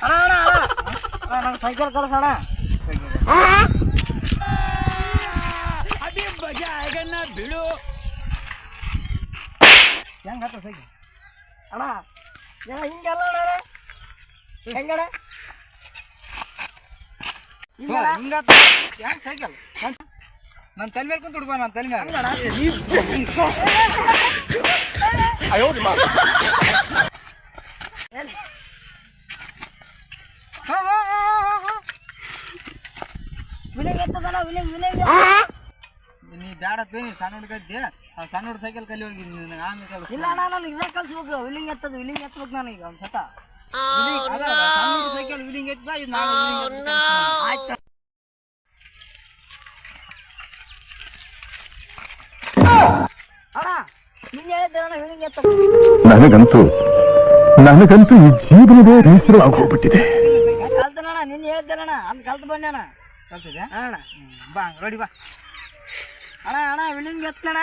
ಅಣ್ಣ ಅಣ್ಣ ಅಣ್ಣ ನಂಗೆ ಸೈಕಲ್ ಕಳ್ಸೋಣ ಅಭಿ ಬಜಾ ಆಗಣ್ಣ ಬಿಡು ಹೆಂಗ ಹತ್ತ ಸೈಕಲ್ ಅಣ್ಣ ಹಿಂಗೆಲ್ಲ ಅಣ್ಣ ಹೆಂಗಣ ಹಿಂಗಾತ ಹೆಂಗ್ ಸೈಕಲ್ ನನ್ನ ತಲೆ ಮೇಲೆ ಕುಂತು ಬಿಡ್ಬಾ ನನ್ನ ತಲೆ ಮೇಲೆ ವಿಲಿಂಗ್ ಎತ್ತದಣ್ಣ ವಿಲಿಂಗ್ ವಿಲಿಂಗ್ ನೀ ಬ್ಯಾಡ ಪೇನಿ ಸಣ್ಣ ಹುಡುಗದ್ದೆ ಸಣ್ಣ ಹುಡುಗ ಸೈಕಲ್ ಕಲಿ ಹೋಗಿ ನನಗೆ ಆಮೇಲೆ ಕಲಿಸ್ ಇಲ್ಲ ಅಣ್ಣ ನಾನು ಇದೇ ಕಲ್ಸ್ಬೇಕು ವಿಲಿಂಗ್ ಎತ್ತಬೇಕು ನನಗೆ ಒಂದು ಸತ ಸೈಕಲ್ ವಿಲಿಂಗ್ ಎತ್ ಬಾ ಇದು ನಾನು ಆಯ್ತು ಅಣ್ಣ ನೀನು ಹೇಳಿದ್ದೆ ಅಣ್ಣ ವಿಲಿಂಗ್ ಎತ್ತ ನನಗಂತೂ ಈ ಜೀವನವೇ ಬೇಸರವಾಗಿ ಹೋಗ್ಬಿಟ್ಟಿದೆ. ಕಲ್ತನಣ್ಣ ನಿನ್ನ ಹೇಳಿದ್ದೆಲ್ಲಣ್ಣ ಅಂತ ಕಲ್ತು ಬಂದೆ ಅಣ್ಣ ಕಲ್ತಿದೆ ಅಣ್ಣ ಬಾ ರೆಡಿ ಬಾ ಅಣ್ಣ ಅಣ್ಣ ವಿಲಿಂಗ್ ಎತ್ತಣ್ಣ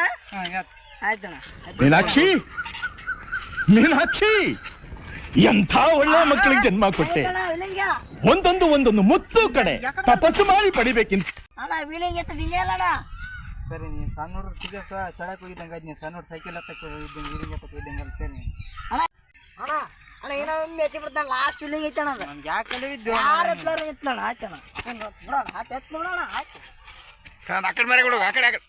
ಎತ್ ಆಯ್ತಣ್ಣ ಮೀನಾಕ್ಷಿ ಮೀನಾಕ್ಷಿ ಎಂಥ ಒಳ್ಳೆ ಮಕ್ಕಳಿಗೆ ಜನ್ಮ ಕೊಟ್ಟೆ. ಅಣ್ಣ ವಿಲಿಂಗ ಒಂದೊಂದು ಮುತ್ತು ಕಡೆ ತಪಸ್ಸು ಮಾಡಿ ಪಡಿಬೇಕಿಂತ. ಅಣ್ಣ ವಿಲಿಂಗ್ ಎತ್ತ ಹಿಂಗೆ ಅಲ್ಲಣ್ಣ ಸರಿ ನೀನು ಸಣ್ಣ ಹುಡುಗ ಸಿಗತ್ತ ಚಳಕ್ ಹೋಗಿದ್ದಂಗೆ ನೀನು ಸಣ್ಣ ಹುಡುಗ ಸೈಕಲ್ ಎತ್ತಕ್ಕೆ ಇದ್ದಂಗೆ ವಿಲಿಂಗ್ ಎತ್ತಕ್ಕೆ ಇದ್ದಂಗೆ ಅಲ್ಲಿ ಸರಿ ಅಣ್ಣ ಅಣ್ಣ ಅಣ್ಣ ಏನೋ ಒಮ್ಮೆ ಎತ್ತಿ ಬಿಡ್ತಾನೆ ಲಾಸ್ಟ್ ವಿಲಿಂಗ್ ಐತಣ್ಣ ಅದು ನಮ್ಗೆ ಯಾಕೆ ಕಲಿವಿದ್ದು ಯಾರು ಎತ್ತಲಾರ ಎತ್ತಣ ಆಯ್ತಣ್ಣ ಬಿಡೋಣ ಆಯ್ತು ಎತ್ತು ಬಿಡೋಣ ಆಯ್ತು ಆ ಕಡೆ ಮರೆ ಕೊಡು ಆ ಕಡೆ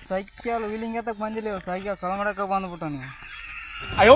ಸೈಕಲ್ ವಿಲಿಂಗ್ ಎತ್ತಕ್ಕೆ ಬಂದಿಲ್ಲ ಸೈಕಲ್ ಕಳ ಮಾಡಕ್ಕೆ ಬಂದ್ಬಿಟ್ಟು ನೀವು ಅಯ್ಯೋ